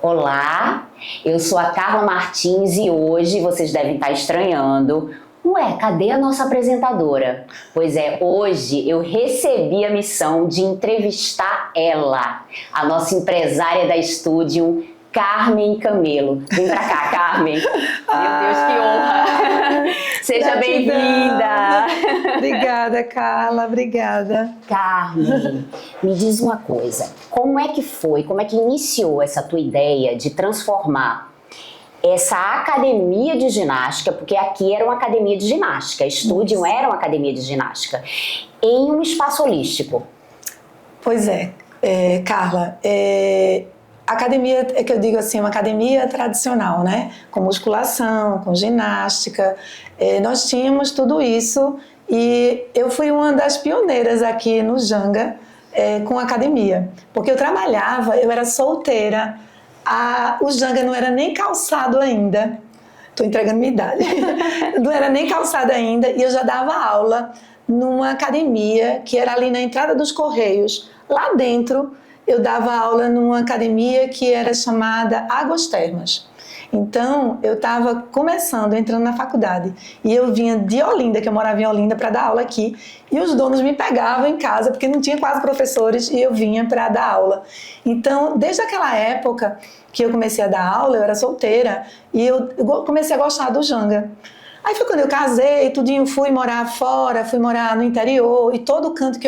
Olá, eu sou a Carla Martins e hoje vocês devem estar estranhando. Ué, cadê a nossa apresentadora? Pois é, hoje eu recebi a missão de entrevistar ela, a nossa empresária da Estúdio, Carmen Camelo. Vem pra cá, Carmen. Meu Deus, que honra. Seja bem-vinda. Obrigada, Carla, obrigada. Carmen, me diz uma coisa. Como é que iniciou essa tua ideia de transformar essa academia de ginástica, porque aqui era uma academia de ginástica, Estúdio era uma academia de ginástica, em um espaço holístico? Pois é, Carla, academia, é que eu digo assim, uma academia tradicional, né? Com musculação, com ginástica, nós tínhamos tudo isso e eu fui uma das pioneiras aqui no Janga com academia, porque eu era solteira, o Janga não era nem calçado ainda, estou entregando minha idade, não era nem calçado ainda e eu já dava aula numa academia que era ali na entrada dos Correios, lá dentro. Eu dava aula numa academia que era chamada Águas Termas. Então, eu estava entrando na faculdade. E eu vinha de Olinda, que eu morava em Olinda, para dar aula aqui. E os donos me pegavam em casa, porque não tinha quase professores, e eu vinha para dar aula. Então, desde aquela época que eu comecei a dar aula, eu era solteira, e eu comecei a gostar do Janga. Aí foi quando eu casei, tudinho, fui morar fora, fui morar no interior, e todo canto que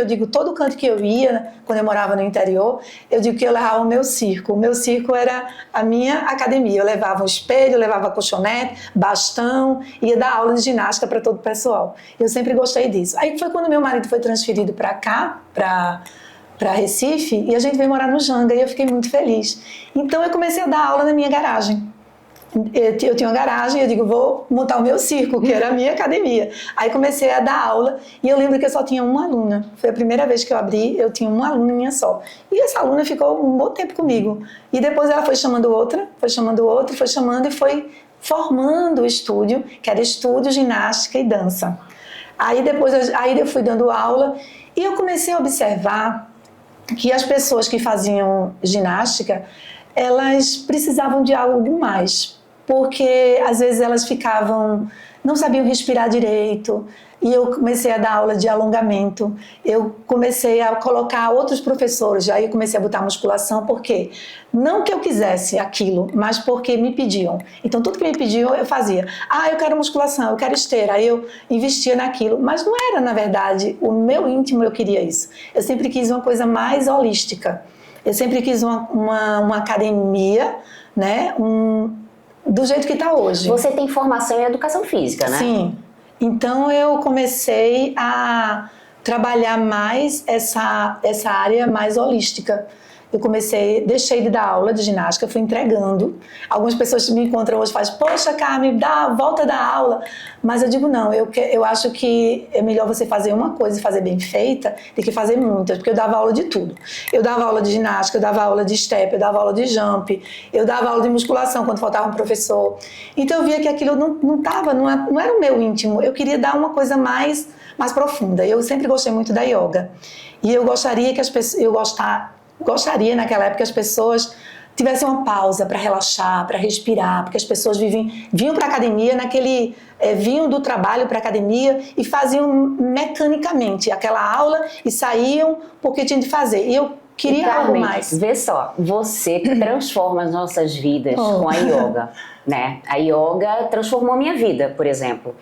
eu ia, quando eu morava no interior, eu digo que eu levava o meu circo. O meu circo era a minha academia. Eu levava um espelho, eu levava colchonete, bastão, ia dar aula de ginástica para todo o pessoal. Eu sempre gostei disso. Aí foi quando meu marido foi transferido para cá, para Recife, e a gente veio morar no Janga, e eu fiquei muito feliz. Então eu comecei a dar aula na minha garagem. Eu tinha uma garagem e eu digo, vou montar o meu circo, que era a minha academia. Aí comecei a dar aula e eu lembro que eu só tinha uma aluna. Foi a primeira vez que eu abri, eu tinha uma aluna minha só. E essa aluna ficou um bom tempo comigo. E depois ela foi chamando outra, e foi formando o estúdio, que era Estúdio, Ginástica e Dança. Aí eu fui dando aula e eu comecei a observar que as pessoas que faziam ginástica, elas precisavam de algo mais. Porque às vezes elas não sabiam respirar direito, e eu comecei a dar aula de alongamento, eu comecei a colocar outros professores, aí eu comecei a botar musculação, porque não que eu quisesse aquilo, mas porque me pediam. Então tudo que me pediam eu fazia. Eu quero musculação, eu quero esteira, aí eu investia naquilo, mas não era, na verdade, o meu íntimo eu queria isso. Eu sempre quis uma coisa mais holística, eu sempre quis uma academia, né, do jeito que está hoje. Você tem formação em educação física, né? Sim. Então eu comecei a trabalhar mais essa área mais holística. Deixei de dar aula de ginástica, fui entregando. Algumas pessoas me encontram hoje e fazem, poxa, Carmen, volta da aula. Mas eu digo, não, eu acho que é melhor você fazer uma coisa e fazer bem feita do que fazer muitas, porque eu dava aula de tudo. Eu dava aula de ginástica, eu dava aula de step, eu dava aula de jump, eu dava aula de musculação quando faltava um professor. Então eu via que aquilo não era o meu íntimo, eu queria dar uma coisa mais profunda. Eu sempre gostei muito da yoga. E eu gostaria que gostaria naquela época que as pessoas tivessem uma pausa para relaxar, para respirar, porque as pessoas vinham para a academia vinham do trabalho para a academia e faziam mecanicamente aquela aula e saíam porque tinham de fazer. E eu queria algo mais. Vê só, você transforma as nossas vidas com a yoga, né? A yoga transformou a minha vida, por exemplo.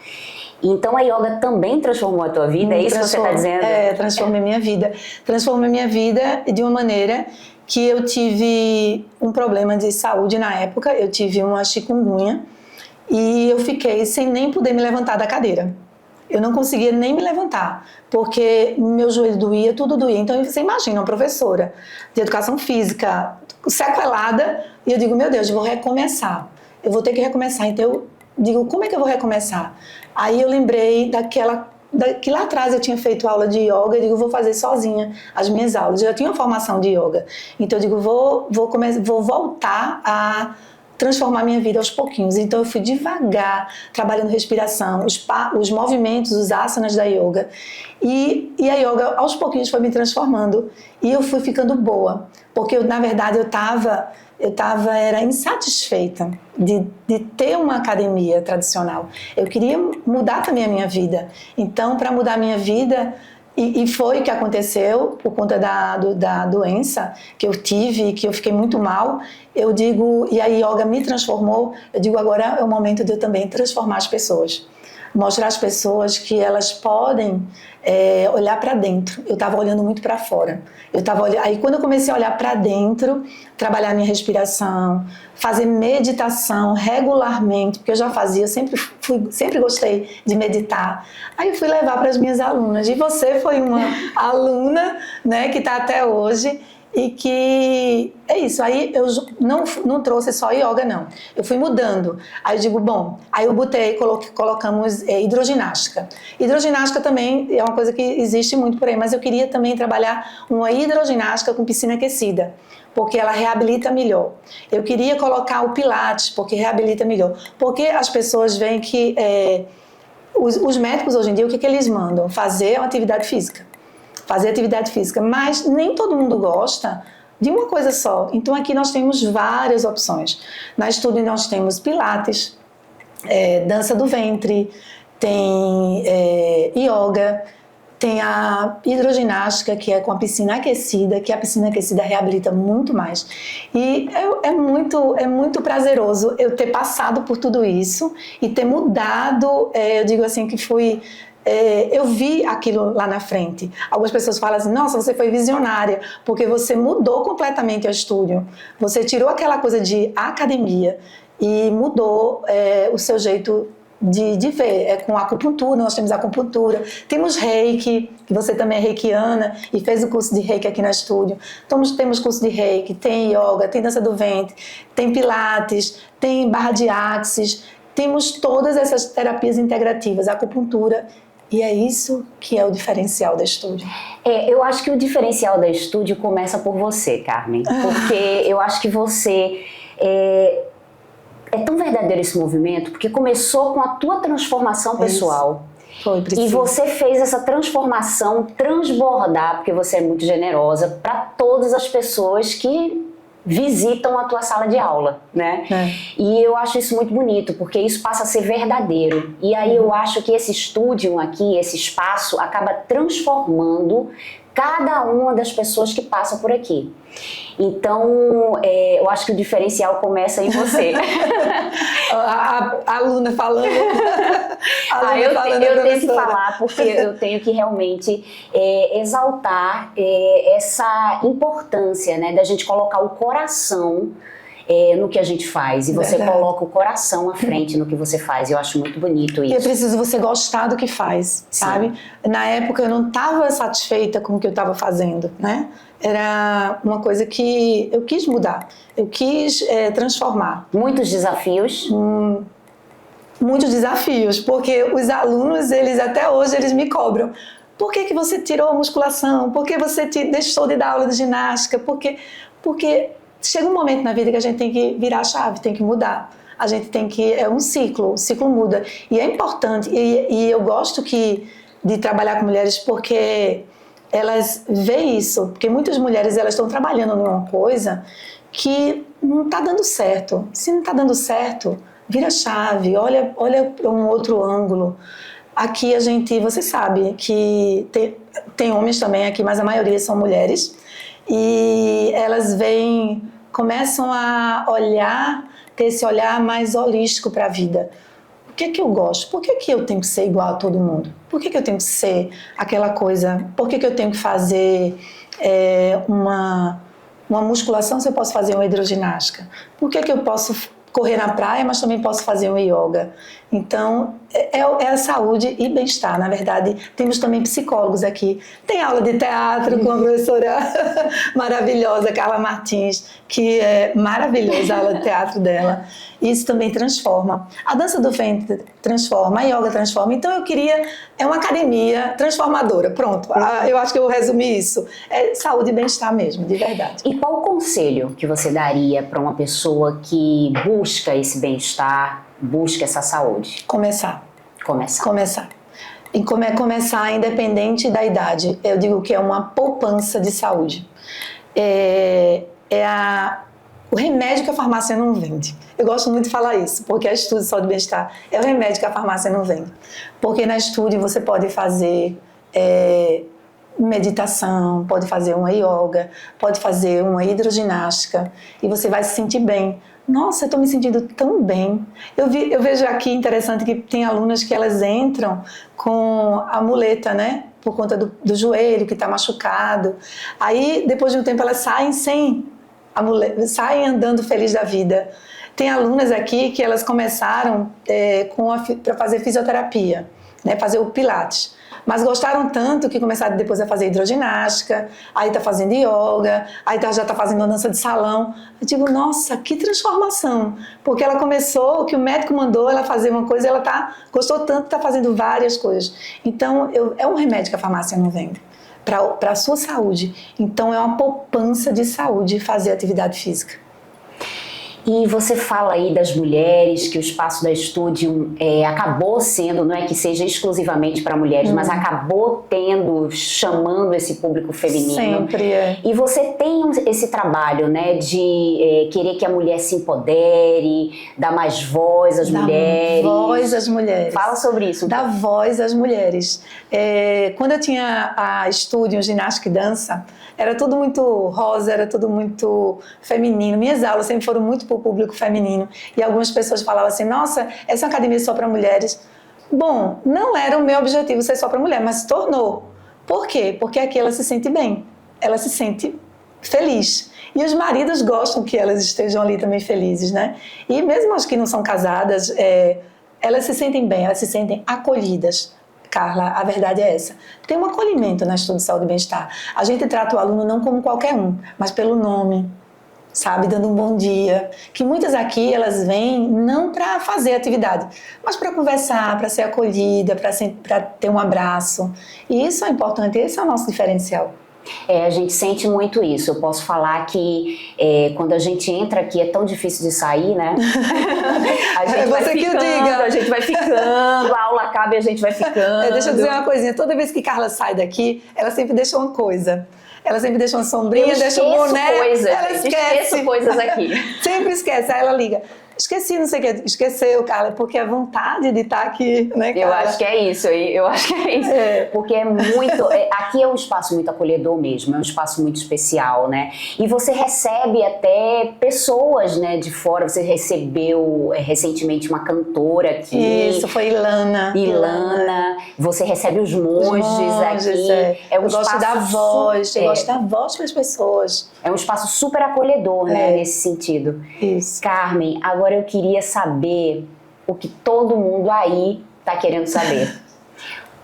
Então a yoga também transformou a tua vida? É isso que você está dizendo? Transformou a minha vida. Transformou a minha vida de uma maneira que eu tive um problema de saúde na época. Eu tive uma chikungunya e eu fiquei sem nem poder me levantar da cadeira. Eu não conseguia nem me levantar, porque meu joelho doía, tudo doía. Então você imagina uma professora de educação física sequelada e eu digo, meu Deus, eu vou recomeçar. Eu vou ter que recomeçar. Então eu digo, como é que eu vou recomeçar? Aí eu lembrei que lá atrás eu tinha feito aula de yoga, eu digo, vou fazer sozinha as minhas aulas. Eu já tinha uma formação de yoga. Então eu digo, vou voltar a transformar minha vida aos pouquinhos. Então eu fui devagar, trabalhando respiração, os movimentos, os asanas da yoga. E a yoga aos pouquinhos foi me transformando e eu fui ficando boa. Porque na verdade era insatisfeita de ter uma academia tradicional. Eu queria mudar também a minha vida. Então, para mudar a minha vida, e foi o que aconteceu por conta da doença que eu tive, que eu fiquei muito mal, eu digo, e a yoga me transformou, eu digo, agora é o momento de eu também transformar as pessoas. Mostrar às pessoas que elas podem olhar para dentro. Eu estava olhando muito para fora. Aí quando eu comecei a olhar para dentro, trabalhar minha respiração, fazer meditação regularmente, porque eu já fazia, eu sempre gostei de meditar. Aí eu fui levar para as minhas alunas. E você foi uma aluna, né, que está até hoje. E que é isso, aí eu não trouxe só yoga, não. Eu fui mudando. Aí eu digo, bom, aí eu colocamos hidroginástica. Hidroginástica também é uma coisa que existe muito por aí, mas eu queria também trabalhar uma hidroginástica com piscina aquecida, porque ela reabilita melhor. Eu queria colocar o pilates, porque reabilita melhor. Porque as pessoas veem que os médicos hoje em dia, o que eles mandam? Fazer uma atividade física. Mas nem todo mundo gosta de uma coisa só. Então aqui nós temos várias opções. Na estúdio nós temos pilates, dança do ventre, tem yoga, tem a hidroginástica, que é com a piscina aquecida, que a piscina aquecida reabilita muito mais. E é muito prazeroso eu ter passado por tudo isso e ter mudado, eu digo assim que fui... eu vi aquilo lá na frente. Algumas pessoas falam assim, nossa, você foi visionária, porque você mudou completamente o estúdio. Você tirou aquela coisa de academia e mudou o seu jeito de ver. Com acupuntura, nós temos acupuntura, temos reiki, que você também é reikiana e fez o curso de reiki aqui na estúdio. Então, temos curso de reiki, tem yoga, tem dança do ventre, tem pilates, tem barra de axis, temos todas essas terapias integrativas, acupuntura. E é isso que é o diferencial da estúdio. Eu acho que o diferencial da estúdio começa por você, Carmen. Porque eu acho que você é tão verdadeiro esse movimento, porque começou com a tua transformação pessoal. Foi, e você fez essa transformação transbordar, porque você é muito generosa, para todas as pessoas que visitam a tua sala de aula, né? E eu acho isso muito bonito, porque isso passa a ser verdadeiro. E aí eu acho que esse estúdio aqui, esse espaço, acaba transformando cada uma das pessoas que passam por aqui. Então, eu acho que o diferencial começa em você. a aluna falando. Eu tenho que falar, porque eu tenho que realmente exaltar essa importância, né, da gente colocar o coração no que a gente faz. E você coloca o coração à frente no que você faz. Eu acho muito bonito isso. E é preciso você gostar do que faz, sabe? Na época eu não estava satisfeita com o que eu estava fazendo, né? Era uma coisa que eu quis mudar. Eu quis transformar. Muitos desafios? Muitos desafios, porque os alunos, até hoje, eles me cobram. Por que você tirou a musculação? Por que você deixou de dar aula de ginástica? Porque chega um momento na vida que a gente tem que virar a chave, tem que mudar. A gente tem que... É um ciclo, o ciclo muda. E é importante, e eu gosto de trabalhar com mulheres porque elas veem isso. Porque muitas mulheres elas estão trabalhando numa coisa que não está dando certo. Se não está dando certo, vira a chave, olha para um outro ângulo. Aqui a gente, você sabe que tem homens também aqui, mas a maioria são mulheres. E elas começam a ter esse olhar mais holístico para a vida. O que eu gosto? Por que eu tenho que ser igual a todo mundo? Por que eu tenho que ser aquela coisa? Por que eu tenho que fazer uma musculação se eu posso fazer uma hidroginástica? Por que eu posso correr na praia, mas também posso fazer um yoga? Então, é a saúde e bem-estar. Na verdade, temos também psicólogos aqui. Tem aula de teatro com a professora maravilhosa, Carla Martins, que é maravilhosa a aula de teatro dela. Isso também transforma. A dança do ventre transforma, a yoga transforma. Então, eu queria... É uma academia transformadora. Pronto, eu acho que eu resumi isso. É saúde e bem-estar mesmo, de verdade. E qual o conselho que você daria para uma pessoa que busca esse bem-estar, busca essa saúde? Começar. E como é começar, independente da idade? Eu digo que é uma poupança de saúde. O remédio que a farmácia não vende. Eu gosto muito de falar isso, porque a Estúdio Saúde e Bem-Estar é o remédio que a farmácia não vende. Porque na Estúdio você pode fazer meditação, pode fazer uma yoga, pode fazer uma hidroginástica e você vai se sentir bem. Nossa, eu estou me sentindo tão bem. Eu vejo aqui, interessante, que tem alunas que elas entram com a muleta, né? Por conta do joelho que está machucado. Aí, depois de um tempo, elas saem sem a muleta, saem andando feliz da vida. Tem alunas aqui que elas começaram para fazer fisioterapia, né? Fazer o pilates. Mas gostaram tanto que começaram depois a fazer hidroginástica, aí está fazendo yoga, aí já está fazendo uma dança de salão. Eu digo, nossa, que transformação! Porque ela começou, o que o médico mandou ela fazer uma coisa, ela gostou tanto que está fazendo várias coisas. Então, é um remédio que a farmácia não vende para a sua saúde. Então, é uma poupança de saúde fazer atividade física. E você fala aí das mulheres, que o espaço da Estúdio acabou sendo, não é que seja exclusivamente para mulheres, mas acabou chamando esse público feminino. Sempre é. E você tem esse trabalho, né, de querer que a mulher se empodere, dar mais voz às mulheres. Dar voz às mulheres. Fala sobre isso. Dar voz às mulheres. Quando eu tinha a Estúdio Ginástica e Dança, era tudo muito rosa, era tudo muito feminino. Minhas aulas sempre foram muito para o público feminino. E algumas pessoas falavam assim, nossa, essa academia é só para mulheres. Bom, não era o meu objetivo ser só para mulher, mas se tornou. Por quê? Porque aqui ela se sente bem, ela se sente feliz. E os maridos gostam que elas estejam ali também felizes, né? E mesmo as que não são casadas, elas se sentem bem, elas se sentem acolhidas. Carla, a verdade é essa. Tem um acolhimento na Estúdio de Saúde e Bem-Estar. A gente trata o aluno não como qualquer um, mas pelo nome, sabe? Dando um bom dia. Que muitas aqui, elas vêm não para fazer atividade, mas para conversar, para ser acolhida, para ter um abraço. E isso é importante, esse é o nosso diferencial. A gente sente muito isso. Eu posso falar que quando a gente entra aqui é tão difícil de sair, né? A gente vai ficando, a gente vai ficando, a aula acaba e a gente vai ficando. Deixa eu dizer uma coisinha. Toda vez que Carla sai daqui, ela sempre deixa uma coisa. Ela sempre deixa uma sombrinha, deixa um boné. Ela esquece coisas aqui. Sempre esquece. Aí ela liga. Esqueci, não sei o que. Esqueceu, Carla, porque é vontade de estar aqui, né, Carla? Eu acho que é isso. Porque é muito... aqui é um espaço muito acolhedor mesmo, é um espaço muito especial, né? E você recebe até pessoas, né, de fora. Você recebeu recentemente uma cantora aqui. Isso, foi Ilana. Você recebe os monges aqui. Eu gosto da voz, eu gosto da voz para as pessoas. É um espaço super acolhedor, né, nesse sentido. Isso. Carmen, agora eu queria saber o que todo mundo aí está querendo saber.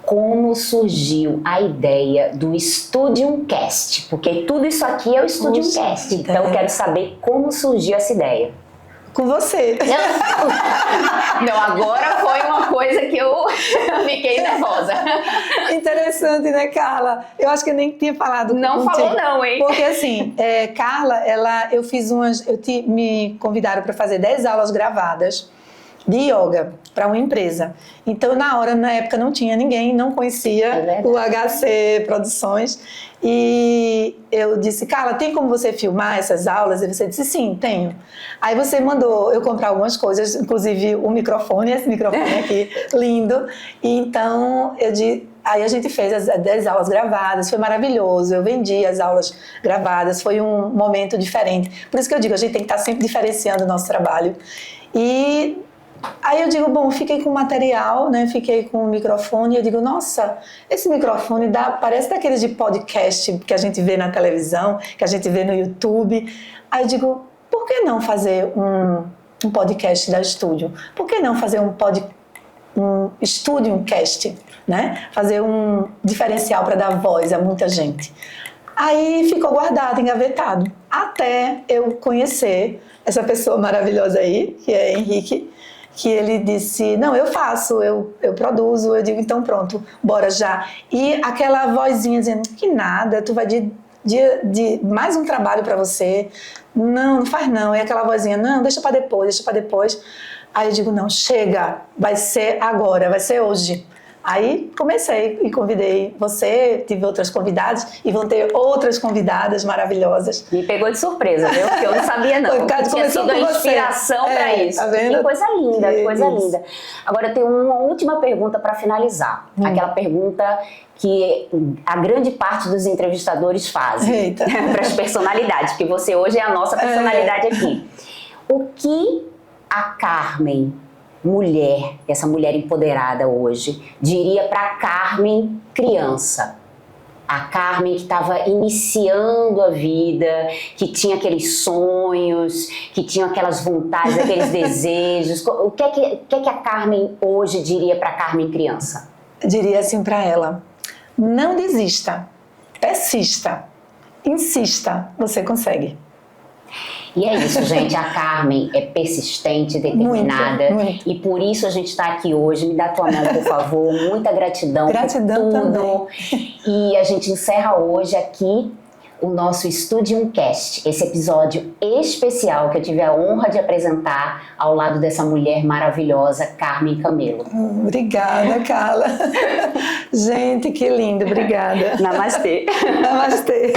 Como surgiu a ideia do Studium Cast? Porque tudo isso aqui é o Studium Cast. Então eu quero saber como surgiu essa ideia. Com você. Não, agora foi uma coisa que eu fiquei nervosa. Interessante, né, Carla? Eu acho que eu nem tinha falado. Não falou não, hein? Porque assim, Carla, me convidaram para fazer 10 aulas gravadas de yoga para uma empresa. Então, na época não tinha ninguém, não conhecia o HC Produções. E eu disse, Carla, tem como você filmar essas aulas? E você disse, sim, tenho. Aí você mandou eu comprar algumas coisas, inclusive o microfone, esse microfone aqui, lindo. E então, aí a gente fez as 10 aulas gravadas, foi maravilhoso. Eu vendi as aulas gravadas, foi um momento diferente. Por isso que eu digo, a gente tem que estar sempre diferenciando o nosso trabalho. E aí eu digo, bom, fiquei com o material, né? Fiquei com o microfone e eu digo, nossa, esse microfone parece daqueles de podcast que a gente vê na televisão, que a gente vê no YouTube. Aí eu digo, por que não fazer um podcast da Estúdio? Por que não fazer um estude um cast, né? Fazer um diferencial para dar voz a muita gente. Aí ficou guardado, engavetado, até eu conhecer essa pessoa maravilhosa aí, que é Henrique, que ele disse, não, eu faço, eu produzo, eu digo, então pronto, bora já. E aquela vozinha dizendo, que nada, tu vai de mais um trabalho para você, não faz não, e aquela vozinha, não, deixa para depois. Aí eu digo, não, chega, vai ser agora, vai ser hoje. Aí comecei e convidei você, tive outras convidadas e vão ter outras convidadas maravilhosas. Me pegou de surpresa, viu? Porque eu não sabia não. Tinha sido a inspiração para isso. Tá vendo? Que coisa linda, que coisa linda. Agora eu tenho uma última pergunta para finalizar. Aquela pergunta que a grande parte dos entrevistadores fazem para as personalidades, porque você hoje é a nossa personalidade aqui. O que a Carmen, mulher, essa mulher empoderada hoje, diria para a Carmen criança? A Carmen que estava iniciando a vida, que tinha aqueles sonhos, que tinha aquelas vontades, aqueles desejos. O que é que a Carmen hoje diria para a Carmen criança? Diria assim para ela, não desista, persista, insista, você consegue. E é isso, gente. A Carmen é persistente, determinada. Muito. E por isso a gente está aqui hoje. Me dá tua mão, por favor. Muita gratidão por tudo. Também. E a gente encerra hoje aqui o nosso Studium Cast, esse episódio especial que eu tive a honra de apresentar ao lado dessa mulher maravilhosa, Carmen Camelo. Obrigada, Carla. Gente, que lindo. Obrigada. Namastê. Namastê.